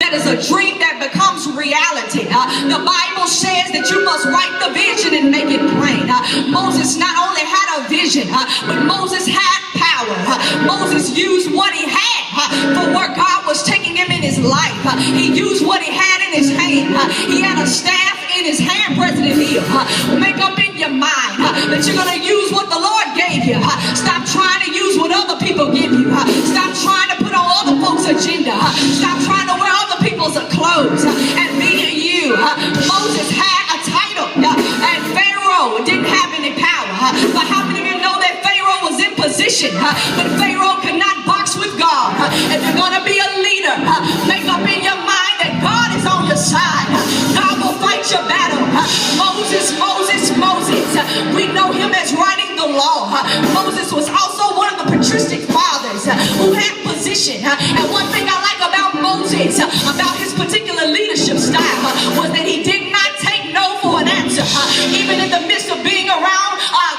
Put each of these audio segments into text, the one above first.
that is a dream that becomes reality. The Bible says that you must write the vision and make it plain. Moses not only had a vision, but Moses had power. Moses used what he had for where God was taking him in his life. He used what he had in his hand. He had a staff in his hand, President Hill. Make up in your mind that you're going to use what the Lord gave you. Stop trying to use what other people give you. Stop trying to put on other folks' agenda. Stop trying to wear other people's clothes and be you. Moses had a title and Pharaoh didn't have any power. But how many of you know that Pharaoh was in position, but Pharaoh could not box with God? If you're going to be a leader, make up in your mind that God is on your side. God will fight your battle. Moses, we know him as writing the law. Moses was also one of the patristic fathers who had position. And one thing I like about Moses, about his particular leadership style, was that he did not take no for an answer. Even in the midst of being around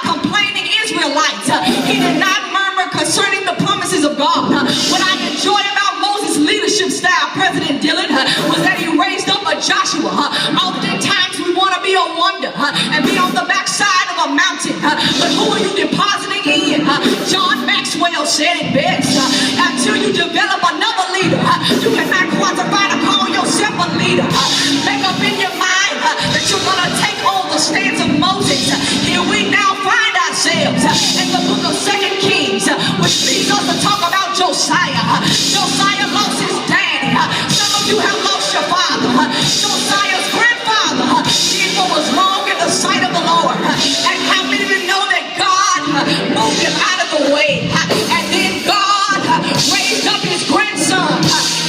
complaining Israelites, he did not murmur concerning the promises of God. What I enjoy about Moses' leadership style, President Dillon, was that he raised up a Joshua. Oftentimes we want to be a wonder and be on the backside of a mountain, but who are you depositing in? John Maxwell said it best: until you develop another leader, you cannot quantify to call yourself a leader. Make up in your mind that you're going to take on the stance of Moses. Here we now find ourselves in the book of 2 Kings, which leads us to talk about Josiah. Josiah lost his daddy. Some of you have lost your father. Josiah's grandfather did what was wrong in the sight of the Lord. And how many of you know that God moved him out of the way? And then God raised up his grandson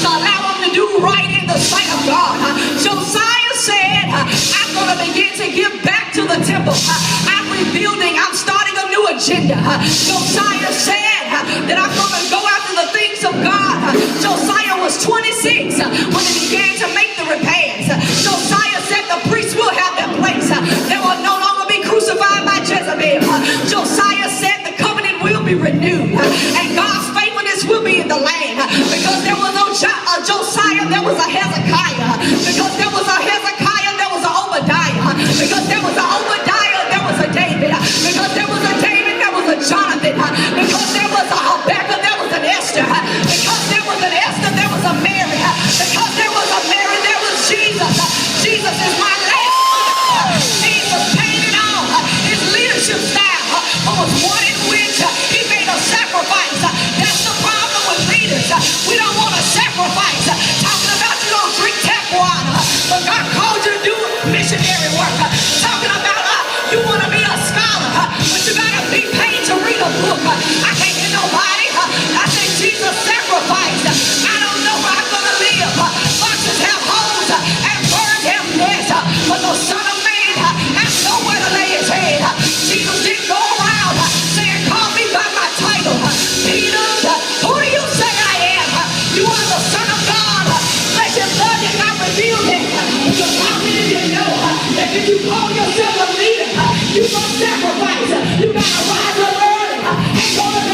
to allow him to do right in the sight of God. Josiah said, I'm going to begin to give back to the temple. I'm rebuilding. I'm starting a new agenda. Josiah said that I'm going to go after the things of God. Josiah was 26 when he began to make the repairs. Josiah said the priests will have their place. They will no longer be crucified by Jezebel. Josiah said the covenant will be renewed and God's faithfulness will be in the land. Because there was no Josiah, there was a Hezekiah. Because there was a Hezekiah, there was a Obadiah. Because there was a Obadiah, there was a David. Because there was a David, there was a Jonathan. Because there was a Habakkuk, there was an Esther. Because there was an Esther, there was a Mary. Because there was a Mary, there was Jesus. Jesus is my last. Jesus paid it all. His leadership style was one in which he made a sacrifice. That's the problem with leaders. We don't want to sacrifice. Talking about you don't drink tap water, but God called you to do missionary work. Talking about you want to be a scholar, but you got to be paid to read a book. I can't get nobody. I think Jesus sacrificed. I don't know where I'm going to live. Foxes have holes and birds have nests, but the Son of Man has nowhere to lay his head. Jesus didn't go around saying, call me by my title. Peter, who do you say I am? You are the Son of God. Flesh and blood did not reveal him. Because how many of you know that if you call yourself a leader, you must sacrifice?